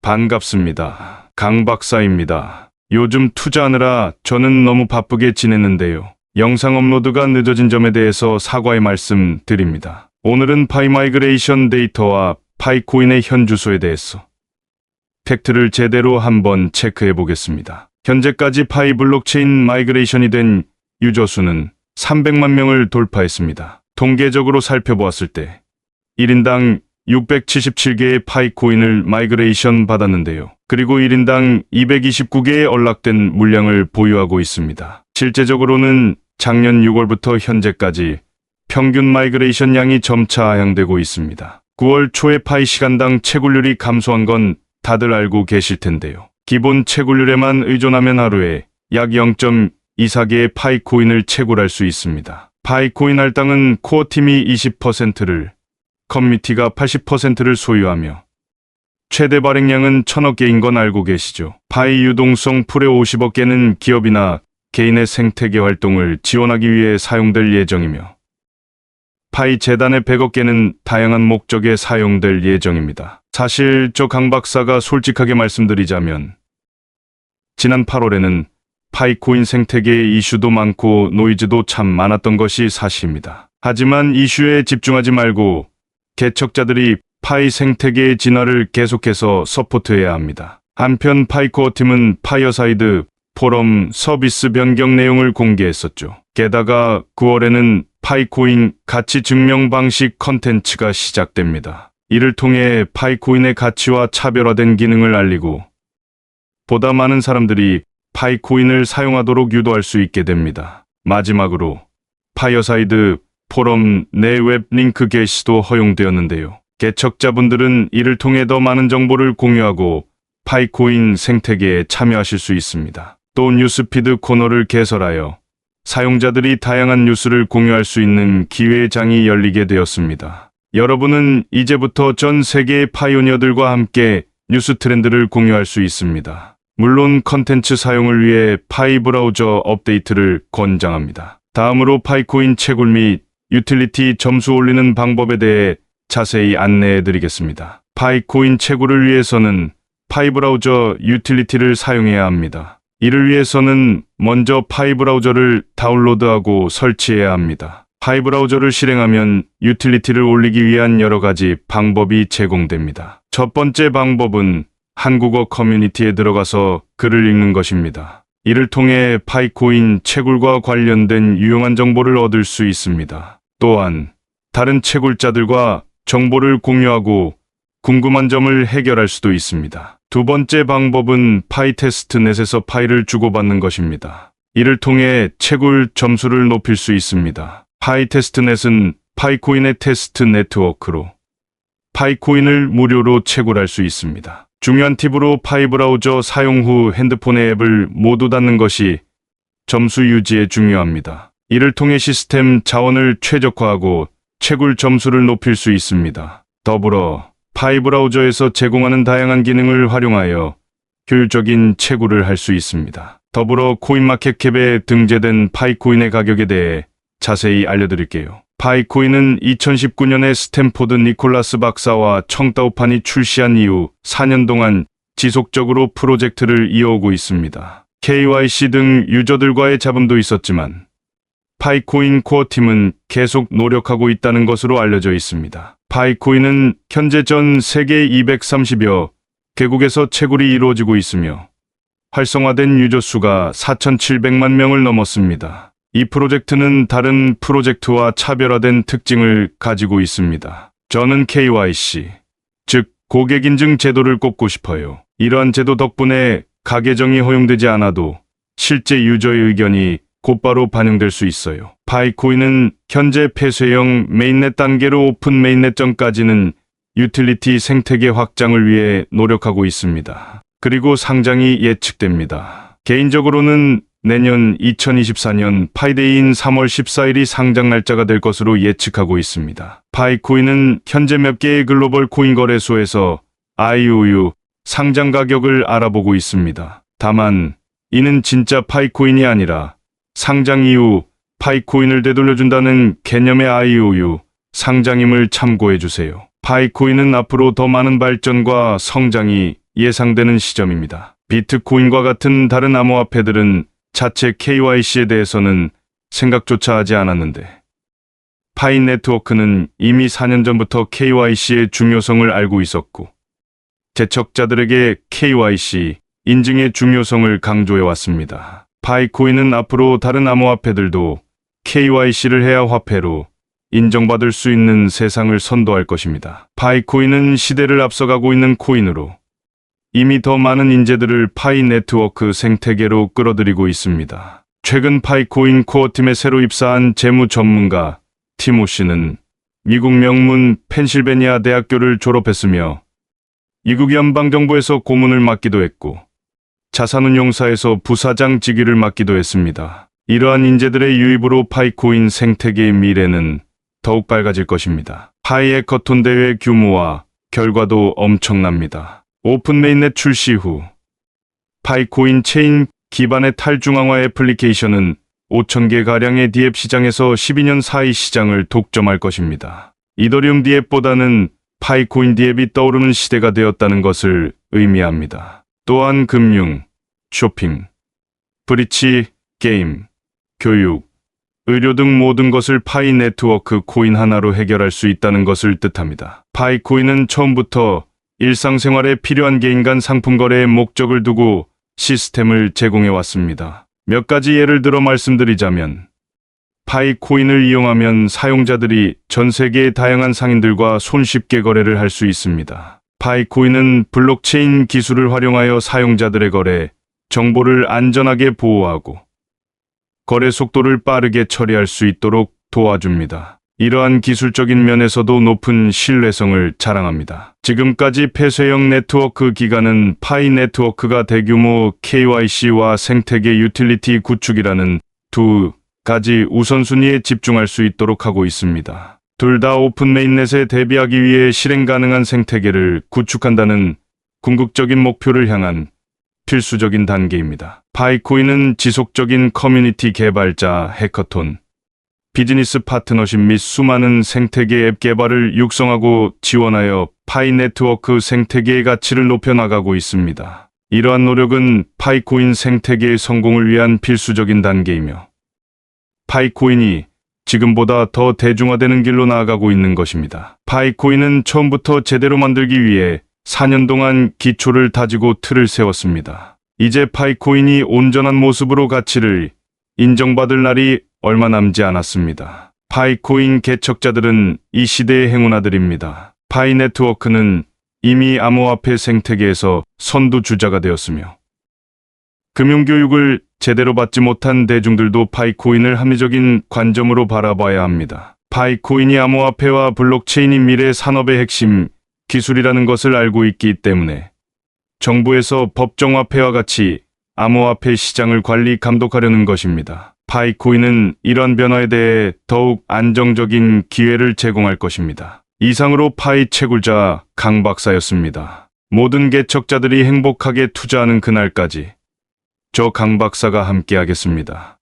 반갑습니다. 강 박사입니다. 요즘 투자하느라 저는 너무 바쁘게 지냈는데요. 영상 업로드가 늦어진 점에 대해서 사과의 말씀 드립니다. 오늘은 파이 마이그레이션 데이터와 파이코인의 현 주소에 대해서 팩트를 제대로 한번 체크해 보겠습니다. 현재까지 파이 블록체인 마이그레이션이 된 유저 수는 300만 명을 돌파했습니다. 통계적으로 살펴보았을 때 1인당 677개의 파이코인을 마이그레이션 받았는데요. 그리고 1인당 229개의 언락된 물량을 보유하고 있습니다. 실제적으로는 작년 6월부터 현재까지 평균 마이그레이션 양이 점차 하향되고 있습니다. 9월 초에 파이 시간당 채굴률이 감소한 건 다들 알고 계실 텐데요. 기본 채굴률에만 의존하면 하루에 약 0.24개의 파이코인을 채굴할 수 있습니다. 파이코인 할당은 코어팀이 20%를, 커뮤니티가 80%를 소유하며 최대 발행량은 1000억 개인 건 알고 계시죠? 파이 유동성 풀의 50억 개는 기업이나 개인의 생태계 활동을 지원하기 위해 사용될 예정이며 파이 재단의 100억 개는 다양한 목적에 사용될 예정입니다. 사실 저 강 박사가 솔직하게 말씀드리자면 지난 8월에는 파이코인 생태계의 이슈도 많고 노이즈도 참 많았던 것이 사실입니다. 하지만 이슈에 집중하지 말고 개척자들이 파이 생태계의 진화를 계속해서 서포트해야 합니다. 한편 파이코어 팀은 파이어사이드 포럼 서비스 변경 내용을 공개했었죠. 게다가 9월에는 파이코인 가치 증명 방식 컨텐츠가 시작됩니다. 이를 통해 파이코인의 가치와 차별화된 기능을 알리고 보다 많은 사람들이 파이코인을 사용하도록 유도할 수 있게 됩니다. 마지막으로 파이어사이드 포럼 내 웹 링크 게시도 허용되었는데요. 개척자분들은 이를 통해 더 많은 정보를 공유하고 파이코인 생태계에 참여하실 수 있습니다. 또 뉴스피드 코너를 개설하여 사용자들이 다양한 뉴스를 공유할 수 있는 기회의 장이 열리게 되었습니다. 여러분은 이제부터 전 세계의 파이오니어들과 함께 뉴스 트렌드를 공유할 수 있습니다. 물론 컨텐츠 사용을 위해 파이 브라우저 업데이트를 권장합니다. 다음으로 파이코인 채굴 및 유틸리티 점수 올리는 방법에 대해 자세히 안내해 드리겠습니다. 파이코인 채굴을 위해서는 파이 브라우저 유틸리티를 사용해야 합니다. 이를 위해서는 먼저 파이 브라우저를 다운로드하고 설치해야 합니다. 파이 브라우저를 실행하면 유틸리티를 올리기 위한 여러 가지 방법이 제공됩니다. 첫 번째 방법은 한국어 커뮤니티에 들어가서 글을 읽는 것입니다. 이를 통해 파이코인 채굴과 관련된 유용한 정보를 얻을 수 있습니다. 또한 다른 채굴자들과 정보를 공유하고 궁금한 점을 해결할 수도 있습니다. 두 번째 방법은 파이 테스트넷에서 파일을 주고받는 것입니다. 이를 통해 채굴 점수를 높일 수 있습니다. 파이 테스트넷은 파이코인의 테스트 네트워크로 파이코인을 무료로 채굴할 수 있습니다. 중요한 팁으로 파이 브라우저 사용 후 핸드폰의 앱을 모두 닫는 것이 점수 유지에 중요합니다. 이를 통해 시스템 자원을 최적화하고 채굴 점수를 높일 수 있습니다. 더불어 파이 브라우저에서 제공하는 다양한 기능을 활용하여 효율적인 채굴을 할 수 있습니다. 더불어 코인마켓캡에 등재된 파이코인의 가격에 대해 자세히 알려드릴게요. 파이코인은 2019년에 스탠포드 니콜라스 박사와 청다오판이 출시한 이후 4년 동안 지속적으로 프로젝트를 이어오고 있습니다. KYC 등 유저들과의 잡음도 있었지만 파이코인 코어팀은 계속 노력하고 있다는 것으로 알려져 있습니다. 파이코인은 현재 전 세계 230여 개국에서 채굴이 이루어지고 있으며 활성화된 유저 수가 4,700만 명을 넘었습니다. 이 프로젝트는 다른 프로젝트와 차별화된 특징을 가지고 있습니다. 저는 KYC, 즉 고객인증 제도를 꼽고 싶어요. 이러한 제도 덕분에 가계정이 허용되지 않아도 실제 유저의 의견이 곧바로 반영될 수 있어요. 파이코인은 현재 폐쇄형 메인넷 단계로 오픈 메인넷 전까지는 유틸리티 생태계 확장을 위해 노력하고 있습니다. 그리고 상장이 예측됩니다. 개인적으로는 내년 2024년 파이데이인 3월 14일이 상장 날짜가 될 것으로 예측하고 있습니다. 파이코인은 현재 몇 개의 글로벌 코인 거래소에서 IOU 상장 가격을 알아보고 있습니다. 다만 이는 진짜 파이코인이 아니라 상장 이후 파이코인을 되돌려준다는 개념의 IOU 상장임을 참고해 주세요. 파이코인은 앞으로 더 많은 발전과 성장이 예상되는 시점입니다. 비트코인과 같은 다른 암호화폐들은 자체 KYC에 대해서는 생각조차 하지 않았는데 파이 네트워크는 이미 4년 전부터 KYC의 중요성을 알고 있었고 제척자들에게 KYC 인증의 중요성을 강조해 왔습니다. 파이코인은 앞으로 다른 암호화폐들도 KYC를 해야 화폐로 인정받을 수 있는 세상을 선도할 것입니다. 파이코인은 시대를 앞서가고 있는 코인으로 이미 더 많은 인재들을 파이 네트워크 생태계로 끌어들이고 있습니다. 최근 파이코인 코어팀에 새로 입사한 재무 전문가 티모시는 미국 명문 펜실베니아 대학교를 졸업했으며 미국 연방정부에서 고문을 맡기도 했고 자산운용사에서 부사장 직위를 맡기도 했습니다. 이러한 인재들의 유입으로 파이코인 생태계의 미래는 더욱 밝아질 것입니다. 파이 해커톤 대회 규모와 결과도 엄청납니다. 오픈 메인넷 출시 후 파이코인 체인 기반의 탈중앙화 애플리케이션은 5,000개가량의 디앱 시장에서 12년 사이 시장을 독점할 것입니다. 이더리움 디앱보다는 파이코인 디앱이 떠오르는 시대가 되었다는 것을 의미합니다. 또한 금융, 쇼핑, 브리치, 게임, 교육, 의료 등 모든 것을 파이 네트워크 코인 하나로 해결할 수 있다는 것을 뜻합니다. 파이코인은 처음부터 일상생활에 필요한 개인 간 상품 거래의 목적을 두고 시스템을 제공해 왔습니다. 몇 가지 예를 들어 말씀드리자면 파이코인을 이용하면 사용자들이 전 세계의 다양한 상인들과 손쉽게 거래를 할 수 있습니다. 파이코인은 블록체인 기술을 활용하여 사용자들의 거래 정보를 안전하게 보호하고 거래 속도를 빠르게 처리할 수 있도록 도와줍니다. 이러한 기술적인 면에서도 높은 신뢰성을 자랑합니다. 지금까지 폐쇄형 네트워크 기간은 파이 네트워크가 대규모 KYC와 생태계 유틸리티 구축이라는 두 가지 우선순위에 집중할 수 있도록 하고 있습니다. 둘 다 오픈 메인넷에 대비하기 위해 실행 가능한 생태계를 구축한다는 궁극적인 목표를 향한 필수적인 단계입니다. 파이코인은 지속적인 커뮤니티 개발자 해커톤, 비즈니스 파트너십 및 수많은 생태계 앱 개발을 육성하고 지원하여 파이 네트워크 생태계의 가치를 높여나가고 있습니다. 이러한 노력은 파이코인 생태계의 성공을 위한 필수적인 단계이며 파이코인이 지금보다 더 대중화되는 길로 나아가고 있는 것입니다. 파이코인은 처음부터 제대로 만들기 위해 4년 동안 기초를 다지고 틀을 세웠습니다. 이제 파이코인이 온전한 모습으로 가치를 인정받을 날이 얼마 남지 않았습니다. 파이코인 개척자들은 이 시대의 행운아들입니다. 파이 네트워크는 이미 암호화폐 생태계에서 선두주자가 되었으며 금융교육을 제대로 받지 못한 대중들도 파이코인을 합리적인 관점으로 바라봐야 합니다. 파이코인이 암호화폐와 블록체인이 미래 산업의 핵심 기술이라는 것을 알고 있기 때문에 정부에서 법정화폐와 같이 암호화폐 시장을 관리 감독하려는 것입니다. 파이코인은 이런 변화에 대해 더욱 안정적인 기회를 제공할 것입니다. 이상으로 파이 채굴자 강 박사였습니다. 모든 개척자들이 행복하게 투자하는 그날까지 저 강 박사가 함께하겠습니다.